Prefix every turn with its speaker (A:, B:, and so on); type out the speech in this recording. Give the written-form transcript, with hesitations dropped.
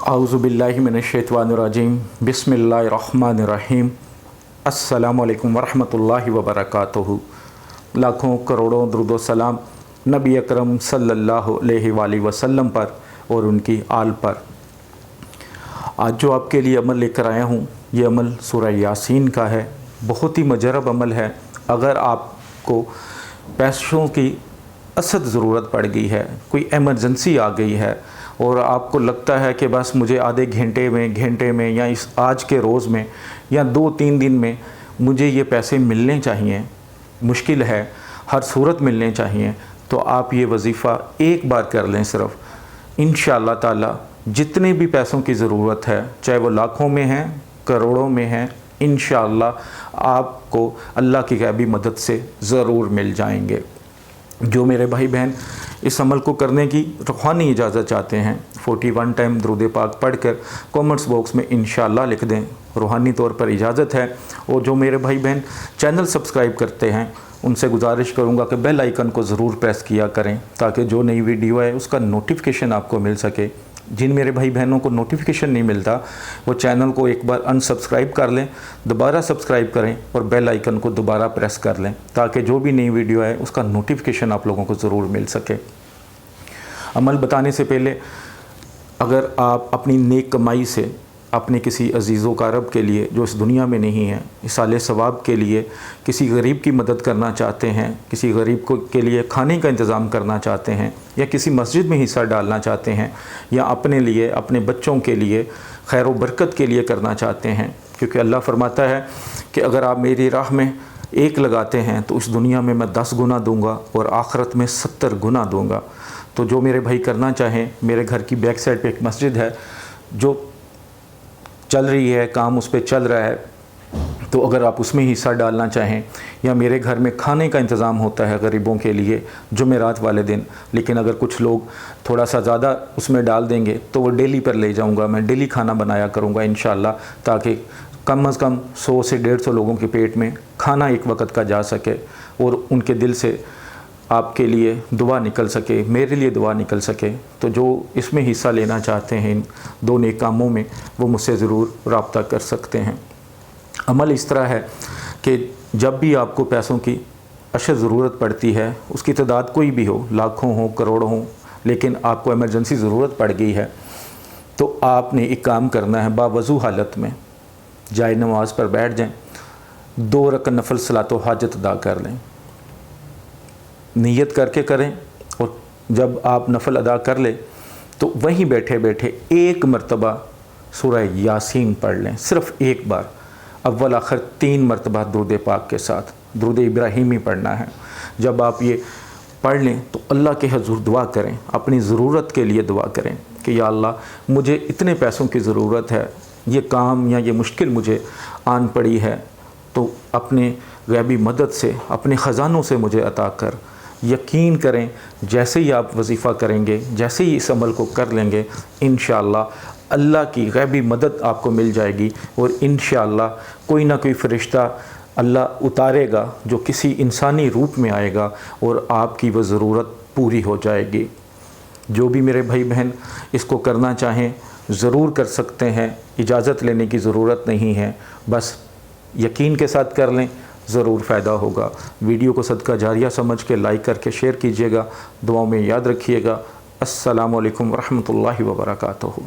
A: औज़ुबिल्लाहि मिनश्शैतानिर्रजीम बिस्मिल्लाहिर्रहमानिर्रहीम अस्सलामुअलैकुम वरहमतुल्लाहि वबरकातुहू। लाखों करोड़ों दुरूद व सलाम नबी अकरम सल्लल्लाहु अलैहि वसल्लम पर और उनकी आल पर। आज जो आपके लिए अमल लेकर आया हूँ, ये अमल सूरह यासीन का है। बहुत ही मुजरब अमल है। अगर आपको पैसों की असद ज़रूरत पड़ गई है, कोई एमरजेंसी आ गई है और आपको लगता है कि बस मुझे आधे घंटे में या इस आज के रोज़ में या 2-3 दिन में मुझे ये पैसे मिलने चाहिए, मुश्किल है, हर सूरत मिलने चाहिए, तो आप ये वजीफ़ा एक बार कर लें सिर्फ़। इंशाअल्लाह ताला जितने भी पैसों की ज़रूरत है, चाहे वो लाखों में है, करोड़ों में है, इंशाअल्लाह आपको अल्लाह की गैबी मदद से ज़रूर मिल जाएंगे। जो मेरे भाई बहन इस अमल को करने की रूहानी इजाज़त चाहते हैं, 41 टाइम दुरूद पाक पढ़कर कमेंट्स बॉक्स में इंशाअल्लाह लिख दें, रूहानी तौर पर इजाज़त है। और जो मेरे भाई बहन चैनल सब्सक्राइब करते हैं, उनसे गुजारिश करूंगा कि बेल आइकन को ज़रूर प्रेस किया करें ताकि जो नई वीडियो है उसका नोटिफिकेशन आपको मिल सके। जिन मेरे भाई बहनों को नोटिफिकेशन नहीं मिलता, वो चैनल को एक बार अनसब्सक्राइब कर लें, दोबारा सब्सक्राइब करें और बेल आइकन को दोबारा प्रेस कर लें ताकि जो भी नई वीडियो है उसका नोटिफिकेशन आप लोगों को ज़रूर मिल सके। अमल बताने से पहले, अगर आप अपनी नेक कमाई से अपने किसी अजीज़ व कारब के लिए जो इस दुनिया में नहीं है, इसाले सवाब के लिए किसी गरीब की मदद करना चाहते हैं, किसी गरीब को के लिए खाने का इंतज़ाम करना चाहते हैं, या किसी मस्जिद में हिस्सा डालना चाहते हैं, या अपने लिए, अपने बच्चों के लिए खैर व बरकत के लिए करना चाहते हैं, क्योंकि अल्लाह फरमाता है कि अगर आप मेरी राह में एक लगाते हैं तो इस दुनिया में मैं 10 गुना दूँगा और आखिरत में 70 गुना दूँगा। तो जो मेरे भाई करना चाहें, मेरे घर की बैक साइड पे एक मस्जिद है जो चल रही है, काम उस पर चल रहा है, तो अगर आप उसमें हिस्सा डालना चाहें, या मेरे घर में खाने का इंतज़ाम होता है गरीबों के लिए जुमेरात वाले दिन, लेकिन अगर कुछ लोग थोड़ा सा ज़्यादा उसमें डाल देंगे तो वो डेली पर ले जाऊंगा, मैं डेली खाना बनाया करूंगा इंशाअल्लाह, ताकि कम अज़ कम 100 से 150 लोगों के पेट में खाना एक वक्त का जा सके और उनके दिल से आपके लिए दुआ निकल सके, मेरे लिए दुआ निकल सके। तो जो इसमें हिस्सा लेना चाहते हैं इन दो नेक कामों में, वो मुझसे ज़रूर रब्ता कर सकते हैं। अमल इस तरह है कि जब भी आपको पैसों की अशद ज़रूरत पड़ती है, उसकी तादाद कोई भी हो, लाखों हो, करोड़ों हो, लेकिन आपको इमरजेंसी ज़रूरत पड़ गई है, तो आपने एक काम करना है। बावज़ू हालत में जाए नमाज़ पर बैठ जाएं, 2 रकात नफल सलातो हाजत अदा कर लें, नियत करके करें, और जब आप नफल अदा कर ले तो वहीं बैठे बैठे एक मरतबा सूरह यासीन पढ़ लें, सिर्फ़ एक बार, अव्वल आखिर 3 मरतबा दुरूद पाक के साथ, दुरूद इब्राहिमी पढ़ना है। जब आप ये पढ़ लें तो अल्लाह के हज़ूर दुआ करें, अपनी ज़रूरत के लिए दुआ करें कि या अल्लाह मुझे इतने पैसों की ज़रूरत है, ये काम या ये मुश्किल मुझे आन पड़ी है, तो अपने गैबी मदद से, अपने ख़जानों से मुझे अता कर। यकीन करें, जैसे ही आप वजीफ़ा करेंगे, जैसे ही इस अमल को कर लेंगे, इंशाअल्लाह अल्लाह की गैबी मदद आपको मिल जाएगी और इंशाअल्लाह कोई ना कोई फ़रिश्ता अल्लाह उतारेगा जो किसी इंसानी रूप में आएगा और आपकी वह ज़रूरत पूरी हो जाएगी। जो भी मेरे भाई बहन इसको करना चाहें ज़रूर कर सकते हैं, इजाज़त लेने की ज़रूरत नहीं है, बस यकीन के साथ कर लें, ज़रूर फ़ायदा होगा। वीडियो को सदका जारिया समझ के लाइक करके शेयर कीजिएगा, दुआओं में याद रखिएगा। अस्सलामु अलैकुम वरहमतुल्लाहि वबरकातुहू।